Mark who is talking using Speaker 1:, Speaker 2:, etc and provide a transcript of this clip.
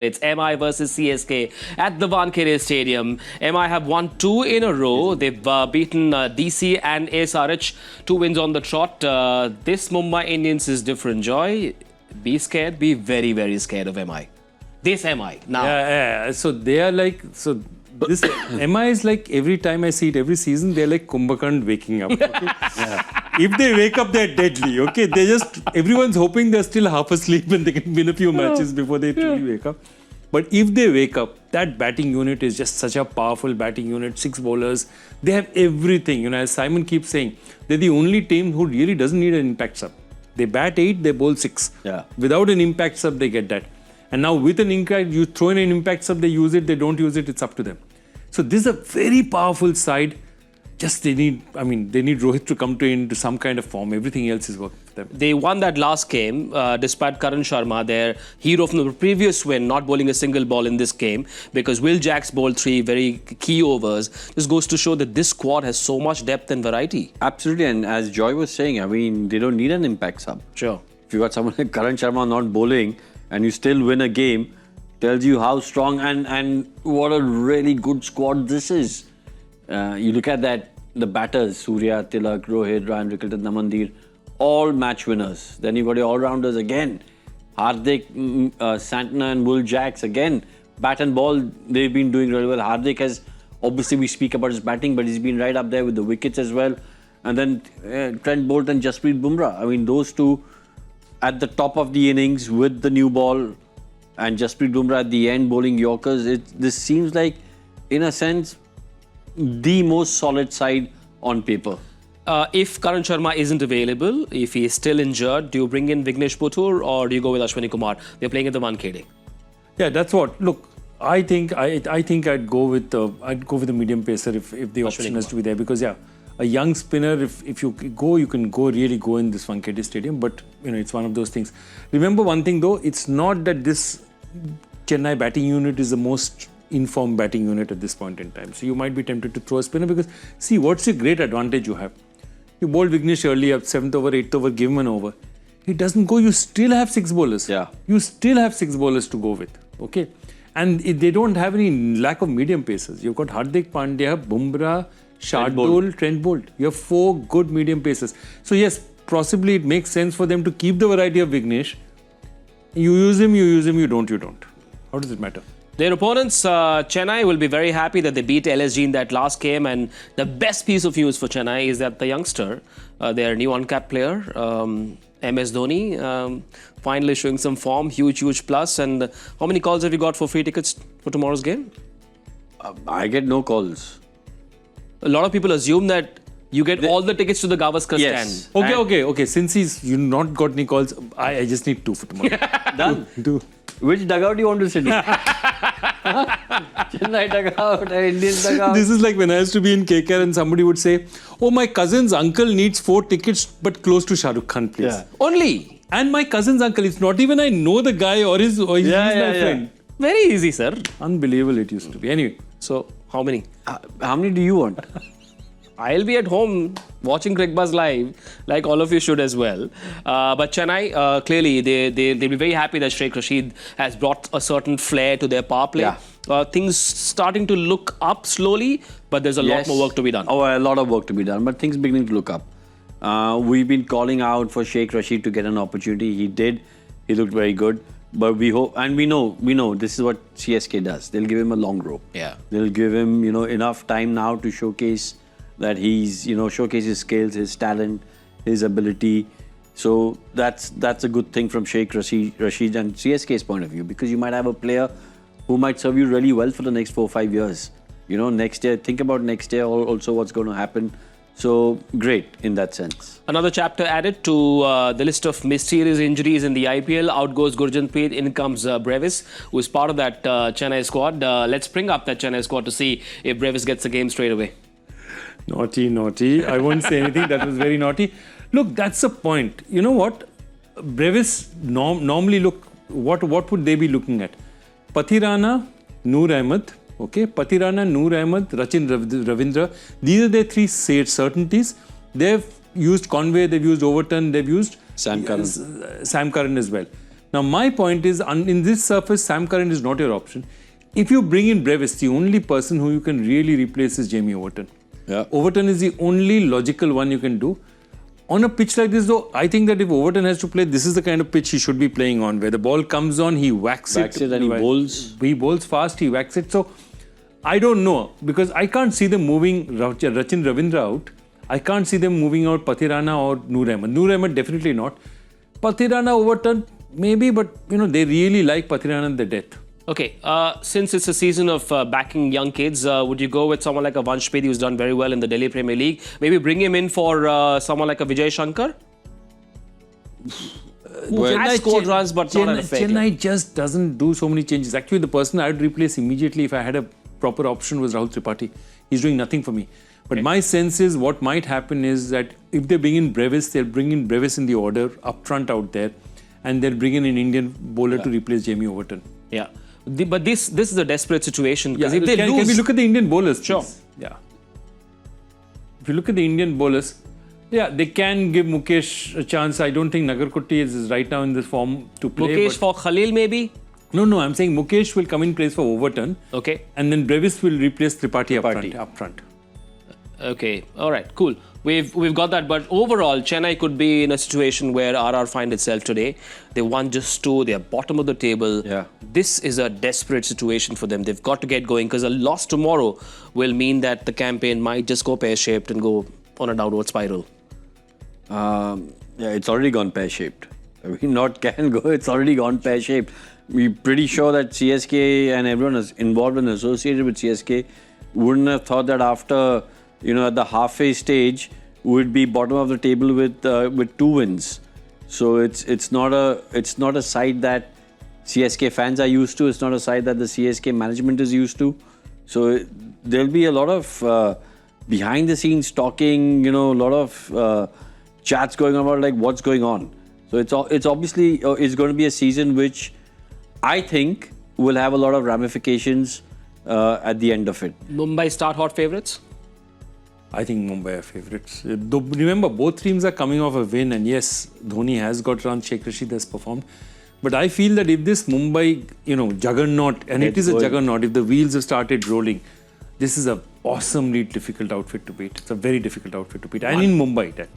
Speaker 1: It's MI versus CSK at the Wankhede Stadium. MI have won 2 in a row. They've beaten DC and SRH. 2 wins on the trot. This Mumbai Indians is different, Joy. Be scared. Be very, very scared of MI. This MI now.
Speaker 2: Yeah. So they are like, so this MI is like every time I see it every season, they're like Kumbhakarna waking up. Okay? If they wake up, they're deadly. Okay, they just, everyone's hoping they're still half asleep and they can win a few matches before they truly wake up. But if they wake up, that batting unit is just such a powerful batting unit. 6 bowlers, they have everything. You know, as Simon keeps saying, they're the only team who really doesn't need an impact sub. They bat 8, they bowl 6.
Speaker 3: Yeah.
Speaker 2: Without an impact sub, they get that. And now with an impact, you throw in an impact sub, they use it, they don't use it, it's up to them. So this is a very powerful side. Just they need Rohit to come into some kind of form. Everything else is working for them.
Speaker 1: They won that last game despite Karan Sharma, their hero from the previous win, not bowling a single ball in this game because Will Jacks bowled 3 very key overs. This goes to show that this squad has so much depth and variety.
Speaker 3: Absolutely, and as Joy was saying, I mean, they don't need an impact sub.
Speaker 1: Sure.
Speaker 3: If you got someone like Karan Sharma not bowling and you still win a game, tells you how strong and what a really good squad this is. You look at that, the batters, Surya, Tilak, Rohit, Ryan Rickelton, Namandir, all match winners. Then you've got your all-rounders again. HArdik, Santner and Will Jacks again. Bat and ball, they've been doing really well. HArdik has, obviously we speak about his batting, but he's been right up there with the wickets as well. And then Trent Bolt and Jasprit Bumrah. I mean, those two at the top of the innings with the new ball and Jasprit Bumrah at the end bowling Yorkers. This seems like, in a sense, the most solid side on paper.
Speaker 1: If Karan Sharma isn't available, if he is still injured, do you bring in Vignesh Puthur or do you go with Ashwini Kumar? They're playing at the Wankhede.
Speaker 2: Yeah, that's what. Look, I think I'd go with the medium pacer if the option has to be there, because a young spinner, if you go, you can really go in this Wankhede Stadium. But you know, it's one of those things. Remember one thing though, it's not that this Chennai batting unit is the most informed batting unit at this point in time. So you might be tempted to throw a spinner because, see, what's the great advantage you have? You bowled Vignesh early up, 7th over, 8th over, give him an over. He doesn't go, you still have 6 bowlers.
Speaker 3: Yeah.
Speaker 2: You still have 6 bowlers to go with, okay? And they don't have any lack of medium pacers. You've got Hardik Pandya, Bumrah, Shardul, Trent Bolt. You have 4 good medium pacers. So yes, possibly it makes sense for them to keep the variety of Vignesh. You use him, you don't. How does it matter?
Speaker 1: Their opponents, Chennai, will be very happy that they beat LSG in that last game. And the best piece of news for Chennai is that the youngster, their new uncapped player, MS Dhoni, finally showing some form, huge plus. And how many calls have you got for free tickets for tomorrow's game?
Speaker 3: I get no calls.
Speaker 1: A lot of people assume that you get all the tickets to the Gavaskar stand.
Speaker 2: Okay. Since you not got any calls, I just need 2 for tomorrow.
Speaker 3: Done.
Speaker 2: 2.
Speaker 3: Which dugout do you want to sit in? Chennai dugout, Indian dugout.
Speaker 2: This is like when I used to be in KKR and somebody would say, "Oh, my cousin's uncle needs 4 tickets, but close to Shah Rukh Khan, please."
Speaker 3: Yeah.
Speaker 1: Only.
Speaker 2: And my cousin's uncle, it's not even I know the guy or he's my friend.
Speaker 1: Very easy, sir.
Speaker 2: Unbelievable it used to be. Anyway.
Speaker 1: So, how many?
Speaker 3: How many do you want?
Speaker 1: I'll be at home watching Cricbuzz live, like all of you should as well. But Chennai, clearly, they'll be very happy that Sheikh Rashid has brought a certain flair to their power play.
Speaker 3: Yeah.
Speaker 1: Things starting to look up slowly, but there's a lot more work to be done.
Speaker 3: Oh, a lot of work to be done, but things beginning to look up. We've been calling out for Sheikh Rashid to get an opportunity. He did. He looked very good. But we hope, and we know this is what CSK does. They'll give him a long rope.
Speaker 1: Yeah.
Speaker 3: They'll give him, enough time now to showcase that he's, showcase his skills, his talent, his ability. So that's a good thing from Sheikh Rashid and CSK's point of view, because you might have a player who might serve you really well for the next 4 or 5 years. Next year, think about next year also what's going to happen. So great in that sense.
Speaker 1: Another chapter added to the list of mysterious injuries in the IPL. Out goes Gurjantpreet, in comes Brevis, who is part of that Chennai squad. Let's bring up that Chennai squad to see if Brevis gets the game straight away.
Speaker 2: Naughty. I won't say anything. That was very naughty. Look, that's the point. You know what? Brevis normally look, what would they be looking at? Pathirana, Noor Ahmed. Okay, Pathirana, Noor Ahmed, Rachin Ravindra. These are their 3 certainties. They've used Conway, they've used Overton, they've used
Speaker 3: Sam Curran
Speaker 2: as well. Now, my point is, in this surface, Sam Curran is not your option. If you bring in Brevis, the only person who you can really replace is Jamie Overton.
Speaker 3: Yeah.
Speaker 2: Overton is the only logical one you can do. On a pitch like this, though, I think that if Overton has to play, this is the kind of pitch he should be playing on, where the ball comes on, he whacks it
Speaker 3: and he bowls.
Speaker 2: He bowls fast, he whacks it. So, I don't know, because I can't see them moving Rachin Ravindra out. I can't see them moving out Pathirana or Noor Ahmed. Noor Ahmed, definitely not. Pathirana, Overton, maybe, but they really like Pathirana to death.
Speaker 1: Okay, since it's a season of backing young kids, would you go with someone like a Vansh Bedi who's done very well in the Delhi Premier League? Maybe bring him in for someone like a Vijay Shankar? Who has scored runs but not at a fair
Speaker 2: Chennai just doesn't do so many changes. Actually, the person I would replace immediately if I had a proper option was Rahul Tripathi. He's doing nothing for me. But my sense is what might happen is that if they bring in Brevis, they'll bring in Brevis in the order up front out there, and they'll bring in an Indian bowler to replace Jamie Overton.
Speaker 1: Yeah. But this is a desperate situation, because if they
Speaker 2: can we look at the Indian bowlers, please?
Speaker 1: Sure.
Speaker 2: Yeah. If you look at the Indian bowlers, they can give Mukesh a chance. I don't think Nagarkoti is right now in this form to play.
Speaker 1: Mukesh for Khalil, maybe?
Speaker 2: No, I'm saying Mukesh will come in place for Overton.
Speaker 1: Okay.
Speaker 2: And then Brevis will replace Tripathi up front.
Speaker 1: Okay, all right, cool. We've got that, but overall, Chennai could be in a situation where RR find itself today. They won just 2, they are bottom of the table.
Speaker 3: Yeah.
Speaker 1: This is a desperate situation for them. They've got to get going, because a loss tomorrow will mean that the campaign might just go pear-shaped and go on a downward spiral.
Speaker 3: It's already gone pear-shaped. I mean, not can go, it's already gone pear-shaped. We're pretty sure that CSK and everyone is involved and associated with CSK wouldn't have thought that after, at the halfway stage, would be bottom of the table with 2 wins. So it's not a side that CSK fans are used to. It's not a side that the CSK management is used to. So there'll be a lot of behind the scenes talking, a lot of chats going on about like what's going on. So it's obviously it's going to be a season which I think will have a lot of ramifications at the end of it.
Speaker 1: Mumbai start hot favourites?
Speaker 2: I think Mumbai are favourites. Remember, both teams are coming off a win, and yes, Dhoni has got runs, Sheikh Rashid has performed. But I feel that if this Mumbai, juggernaut, and it is a juggernaut, if the wheels have started rolling, this is an awesomely difficult outfit to beat. It's a very difficult outfit to beat. And in Mumbai,